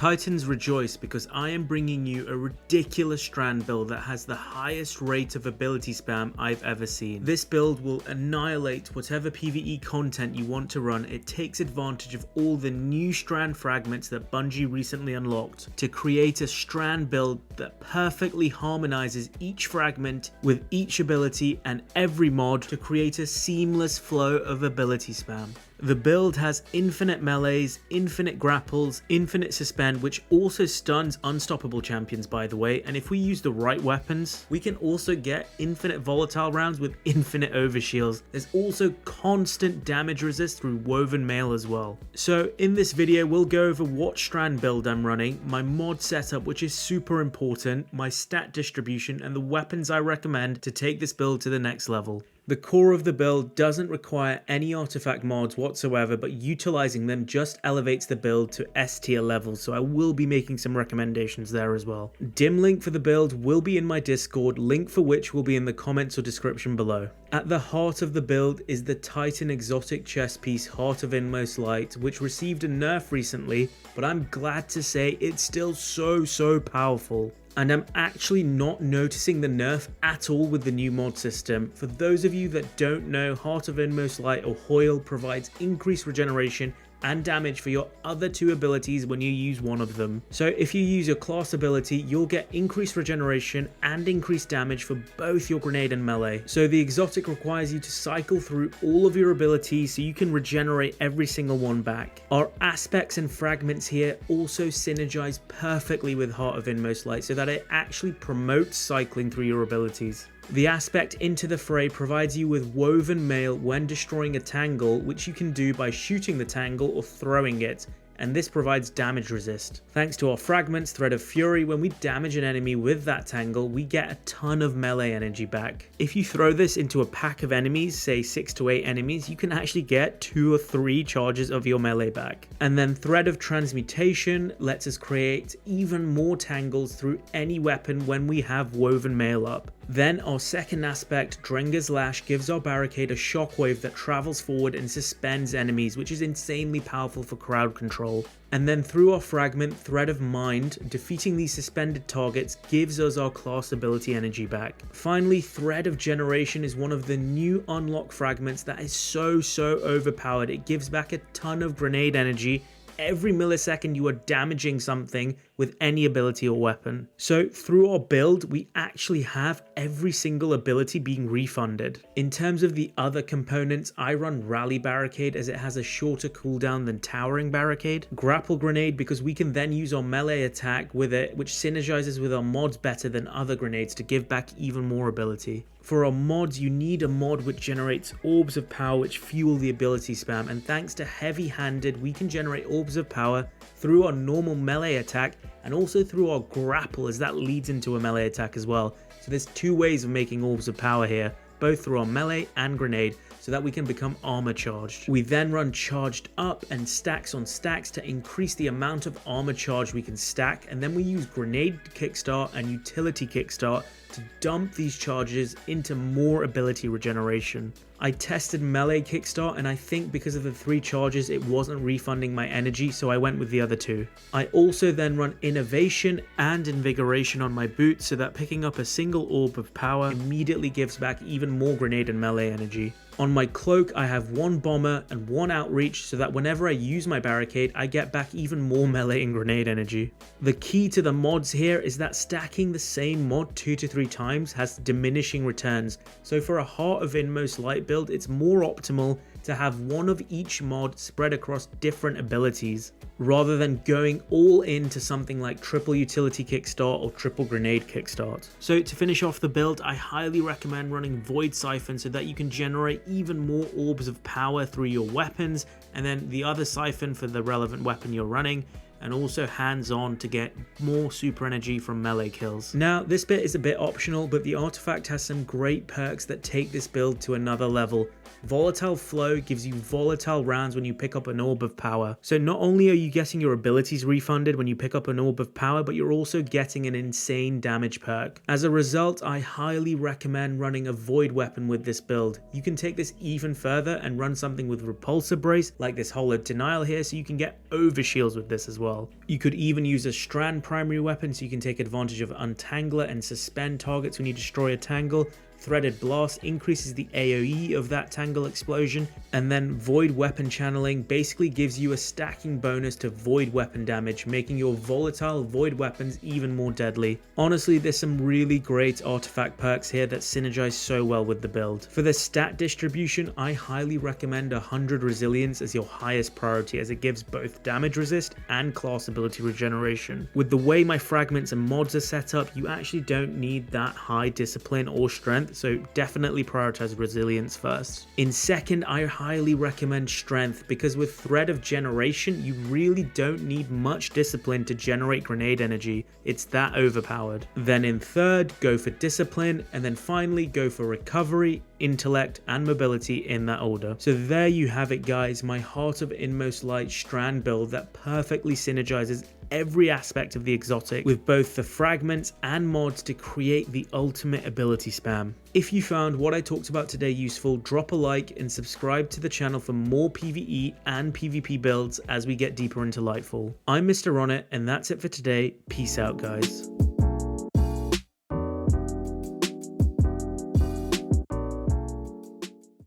Titans rejoice because I am bringing you a ridiculous strand build that has the highest rate of ability spam I've ever seen. This build will annihilate whatever PvE content you want to run. It takes advantage of all the new strand fragments that Bungie recently unlocked to create a strand build that perfectly harmonizes each fragment with each ability and every mod to create a seamless flow of ability spam. The build has infinite melees, infinite grapples, infinite suspend, which also stuns unstoppable champions by the way, and if we use the right weapons, we can also get infinite volatile rounds with infinite overshields. There's also constant damage resist through woven mail as well. So in this video, we'll go over what strand build I'm running, my mod setup which is super important, my stat distribution, and the weapons I recommend to take this build to the next level. The core of the build doesn't require any artifact mods whatsoever, but utilizing them just elevates the build to S tier levels, so I will be making some recommendations there as well. Dim link for the build will be in my Discord, link for which will be in the comments or description below. At the heart of the build is the Titan exotic chest piece Heart of Inmost Light, which received a nerf recently, but I'm glad to say it's still so powerful. And I'm actually not noticing the nerf at all with the new mod system. For those of you that don't know, Heart of Inmost Light or Hoil provides increased regeneration and damage for your other two abilities when you use one of them. So if you use your class ability, you'll get increased regeneration and increased damage for both your grenade and melee. So the exotic requires you to cycle through all of your abilities so you can regenerate every single one back. Our aspects and fragments here also synergize perfectly with Heart of Inmost Light so that it actually promotes cycling through your abilities. The aspect Into the Fray provides you with woven mail when destroying a tangle, which you can do by shooting the tangle or throwing it, and this provides damage resist. Thanks to our fragments, Thread of Fury, when we damage an enemy with that tangle, we get a ton of melee energy back. If you throw this into a pack of enemies, say 6 to 8 enemies, you can actually get 2 or 3 charges of your melee back. And then Thread of Transmutation lets us create even more tangles through any weapon when we have woven mail up. Then our second aspect, Drenger's Lash, gives our barricade a shockwave that travels forward and suspends enemies, which is insanely powerful for crowd control. And then through our fragment, Thread of Mind, defeating these suspended targets gives us our class ability energy back. Finally, Thread of Generation is one of the new unlock fragments that is so overpowered. It gives back a ton of grenade energy every millisecond you are damaging something with any ability or weapon. So through our build, we actually have every single ability being refunded. In terms of the other components, I run Rally Barricade as it has a shorter cooldown than Towering Barricade. Grapple Grenade because we can then use our melee attack with it, which synergizes with our mods better than other grenades to give back even more ability. For our mods, you need a mod which generates orbs of power which fuel the ability spam, and thanks to Heavy Handed, we can generate orbs of power through our normal melee attack and also through our grapple, as that leads into a melee attack as well. So there's 2 ways of making orbs of power here, both through our melee and grenade, so that we can become armor charged. We then run Charged Up and Stacks on Stacks to increase the amount of armor charge we can stack, and then we use Grenade Kickstart and Utility Kickstart to dump these charges into more ability regeneration. I tested Melee Kickstart, and I think because of the 3 charges it wasn't refunding my energy, so I went with the other 2. I also then run Innovation and Invigoration on my boots so that picking up a single orb of power immediately gives back even more grenade and melee energy. On my cloak, I have 1 bomber and 1 outreach so that whenever I use my barricade, I get back even more melee and grenade energy. The key to the mods here is that stacking the same mod 2 to 3 times has diminishing returns. So for a Heart of Inmost Light build, it's more optimal to have 1 of each mod spread across different abilities, rather than going all into something like triple utility kickstart or triple grenade kickstart. So to finish off the build, I highly recommend running Void Siphon so that you can generate even more orbs of power through your weapons, and then the other siphon for the relevant weapon you're running, and also hands-on to get more super energy from melee kills. Now this bit is a bit optional, but the artifact has some great perks that take this build to another level. Volatile Flow gives you volatile rounds when you pick up an Orb of Power. So not only are you getting your abilities refunded when you pick up an Orb of Power, but you're also getting an insane damage perk. As a result, I highly recommend running a Void Weapon with this build. You can take this even further and run something with Repulsor Brace, like this Hollowed Denial here, so you can get overshields with this as well. You could even use a Strand primary weapon so you can take advantage of Untangler and suspend targets when you destroy a Tangle. Threaded Blast increases the AoE of that Tangle explosion, and then Void Weapon Channeling basically gives you a stacking bonus to Void Weapon damage, making your volatile Void Weapons even more deadly. Honestly, there's some really great artifact perks here that synergize so well with the build. For the stat distribution, I highly recommend 100 Resilience as your highest priority, as it gives both damage resist and class ability regeneration. With the way my fragments and mods are set up, you actually don't need that high discipline or strength, so definitely prioritize resilience first. In second, I highly recommend strength, because with Thread of Generation, you really don't need much discipline to generate grenade energy. It's that overpowered. Then in third, go for discipline, and then finally go for recovery, intellect, and mobility in that order. So there you have it, guys, my Heart of Inmost Light Strand build that perfectly synergizes every aspect of the exotic with both the fragments and mods to create the ultimate ability spam. If you found what I talked about today useful, drop a like and subscribe to the channel for more PvE and PvP builds as we get deeper into Lightfall. I'm Mr. Ronit, and that's it for today. Peace out, guys.